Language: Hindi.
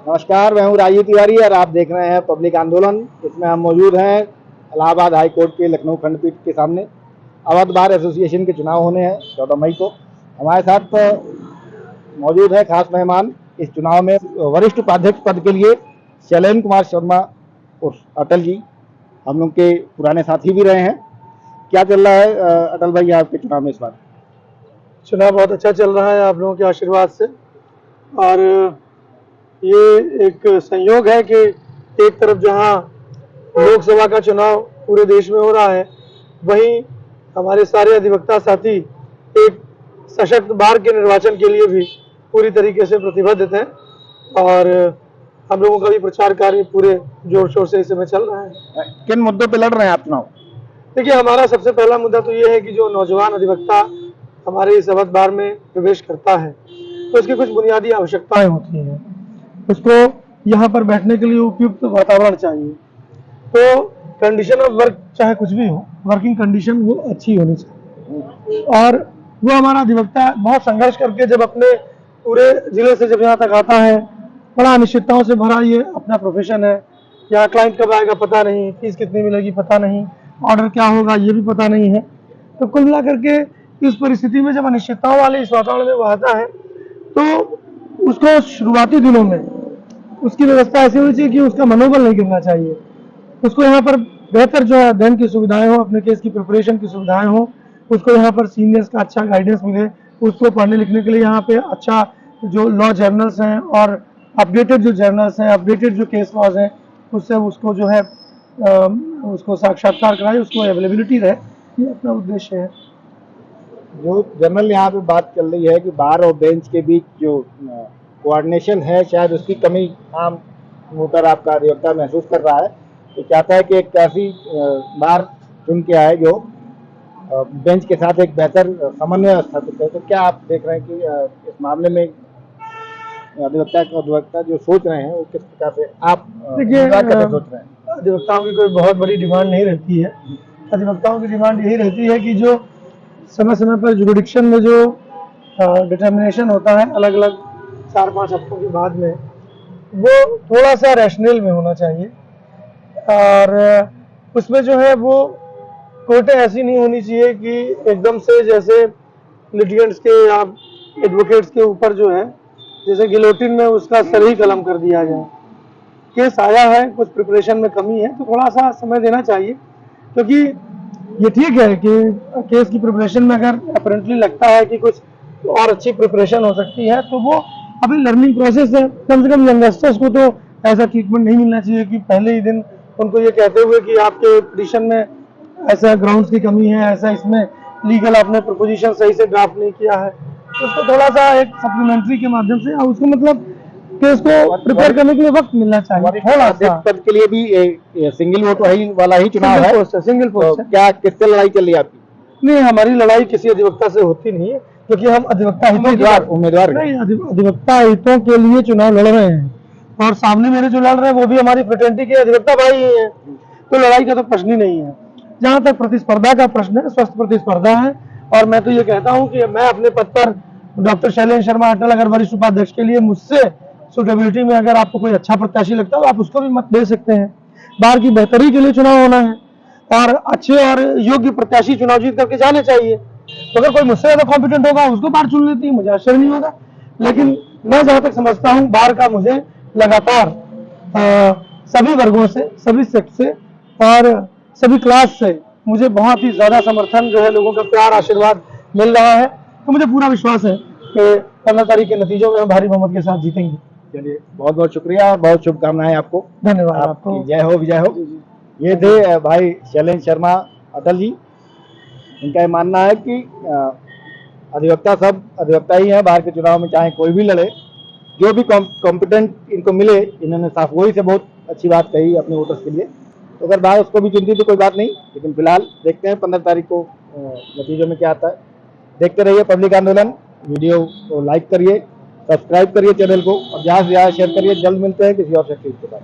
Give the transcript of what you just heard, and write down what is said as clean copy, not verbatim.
नमस्कार, मैं हूँ राजीव तिवारी और आप देख रहे हैं पब्लिक आंदोलन। इसमें हम मौजूद हैं इलाहाबाद हाई कोर्ट के लखनऊ खंडपीठ के सामने। अवध बार एसोसिएशन के चुनाव होने हैं 14 मई को। हमारे साथ मौजूद है खास मेहमान इस चुनाव में वरिष्ठ उपाध्यक्ष पद के लिए शैलेंद्र कुमार शर्मा और अटल जी, हम लोग के पुराने साथी भी रहे हैं। क्या चल रहा है अटल भाई आपके चुनाव में इस बार? चुनाव बहुत अच्छा चल रहा है आप लोगों के आशीर्वाद से। और ये एक संयोग है कि एक तरफ जहां लोकसभा का चुनाव पूरे देश में हो रहा है, वहीं हमारे सारे अधिवक्ता साथी एक सशक्त बार के निर्वाचन के लिए भी पूरी तरीके से प्रतिबद्ध हैं और हम लोगों का भी प्रचार कार्य पूरे जोर शोर से इस समय चल रहा है। किन मुद्दों पर लड़ रहे हैं आप चुनाव? देखिए, हमारा सबसे पहला मुद्दा तो ये है कि जो नौजवान अधिवक्ता हमारे इस अवध बार में प्रवेश करता है तो उसकी कुछ बुनियादी आवश्यकताएं होती हैं। उसको यहाँ पर बैठने के लिए उपयुक्त वातावरण चाहिए। तो कंडीशन ऑफ वर्क चाहे कुछ भी हो, वर्किंग कंडीशन वो अच्छी होनी चाहिए। और वो हमारा अधिवक्ता बहुत संघर्ष करके जब अपने पूरे जिले से जब यहाँ तक आता है, बड़ा अनिश्चितताओं से भरा ये अपना प्रोफेशन है। यहाँ क्लाइंट कब आएगा पता नहीं, फीस कितनी मिलेगी पता नहीं, ऑर्डर क्या होगा ये भी पता नहीं है। तो कुल मिला करके इस परिस्थिति में जब अनिश्चितताओं वाले इस वातावरण में वो आता है तो उसको शुरुआती दिनों में उसकी व्यवस्था ऐसी होनी चाहिए कि उसका मनोबल नहीं गिरना चाहिए। उसको यहाँ पर बेहतर जो है अध्ययन की सुविधाएं हो, अपने केस की प्रिपरेशन की सुविधाएं हो, उसको यहाँ पर सीनियर्स का अच्छा गाइडेंस मिले, उसको पढ़ने लिखने के लिए यहाँ पे अच्छा जो लॉ जर्नल्स हैं और अपडेटेड जो जर्नल्स हैं, अपडेटेड जो केस लॉज हैं, उससे उसको जो है उसको साक्षात्कार कराए, उसको अवेलेबिलिटी रहे। ये अपना उद्देश्य है। जो जनरल यहाँ पे बात चल रही है कि बार और बेंच के बीच जो कोऑर्डिनेशन है, शायद उसकी कमी आम वोटर आपका अधिवक्ता महसूस कर रहा है। तो चाहता है कि एक ऐसी बार चुन के आए जो बेंच के साथ एक बेहतर समन्वय स्थापित है। तो क्या आप देख रहे हैं कि इस मामले में अधिवक्ता जो सोच रहे हैं वो किस प्रकार से आप देखिए, सोच रहे हैं? अधिवक्ताओं की कोई बहुत बड़ी डिमांड नहीं रहती है। अधिवक्ताओं की डिमांड यही रहती है कि जो समय समय पर जुरिडिक्शन में जो डिटर्मिनेशन होता है अलग अलग 4-5 हफ्तों के बाद में, वो थोड़ा सा रैशनल में होना चाहिए। और उसमें जो है वो कोर्टें ऐसी नहीं होनी चाहिए कि एकदम से जैसे लिटिगेंट्स के या एडवोकेट्स के ऊपर जो है जैसे गिलोटिन में उसका सर ही कलम कर दिया जाए। केस आया है, कुछ प्रिपरेशन में कमी है तो थोड़ा सा समय देना चाहिए। क्योंकि ये ठीक है कि केस की प्रिपरेशन में अगर अपरेंटली लगता है कि कुछ और अच्छी प्रिपरेशन हो सकती है तो वो अभी लर्निंग प्रोसेस है। कम से कम यंगस्टर्स को तो ऐसा ट्रीटमेंट नहीं मिलना चाहिए कि पहले ही दिन उनको ये कहते हुए कि आपके पिटीशन में ऐसा ग्राउंड्स की कमी है, ऐसा इसमें लीगल आपने प्रपोजिशन सही से ड्राफ्ट नहीं किया है। तो उसको थोड़ा सा एक सप्लीमेंट्री के माध्यम से और उसको मतलब केस को प्रिपेयर करने के लिए वक्त मिलना चाहिए। थोड़ा सा पद के लिए भी सिंगल वोट वाला ही चुनाव है। सिंगल पोस्ट है। क्या किससे लड़ाई चल रही है आपकी? नहीं, हमारी लड़ाई किसी अधिवक्ता से होती नहीं है क्योंकि हम अधिवक्ता उम्मीदवार नहीं, अधिवक्ता हितों के लिए चुनाव लड़ रहे हैं और सामने मेरे जो लड़ रहे हैं वो भी हमारी फ्रेटर्निटी के अधिवक्ता भाई ही हैं। तो लड़ाई का तो प्रश्न ही नहीं है। जहां तक प्रतिस्पर्धा का प्रश्न है, स्वस्थ प्रतिस्पर्धा है। और मैं तो ये कहता हूं कि मैं अपने पद पर डॉक्टर शैलेंद्र शर्मा अटल अगर वरिष्ठ उपाध्यक्ष के लिए मुझसे सुटेबिलिटी में अगर आपको कोई अच्छा प्रत्याशी लगता है तो आप उसको भी मत दे सकते हैं। बार की बेहतरी के लिए चुनाव होना है और अच्छे और योग्य प्रत्याशी चुनाव जीत करके जाने चाहिए। तो अगर कोई मुझसे ज्यादा कॉम्पिटेंट होगा उसको बार चुन लेती है, मुझे आश्चर्य नहीं होगा। लेकिन मैं जहां तक समझता हूं बार का मुझे लगातार सभी वर्गों से, सभी सेक्ट से और सभी क्लास से मुझे बहुत ही ज्यादा समर्थन जो है, लोगों का प्यार आशीर्वाद मिल रहा है। तो मुझे पूरा विश्वास है कि 15 तारीख के नतीजों में हम भारी बहुमत के साथ जीतेंगे। चलिए, बहुत बहुत शुक्रिया और बहुत शुभकामनाएं आपको। धन्यवाद आपको। जय हो, विजय हो। ये थे भाई शैलेंद्र शर्मा अटल जी। इनका ये मानना है कि अधिवक्ता सब अधिवक्ता ही है। बाहर के चुनाव में चाहे कोई भी लड़े, जो भी कॉम्पिटेंट इनको मिले, इन्होंने साफ वही से बहुत अच्छी बात कही अपने वोटर्स के लिए। तो अगर बाहर उसको भी चुनती तो कोई बात नहीं, लेकिन फिलहाल देखते हैं 15 तारीख को नतीजों में क्या आता है। देखते रहिए पब्लिक आंदोलन। वीडियो को लाइक करिए, सब्सक्राइब करिए चैनल को और ज़्यादा से ज़्यादा शेयर करिए। जल्द मिलते हैं किसी और सेक्टर के बाद।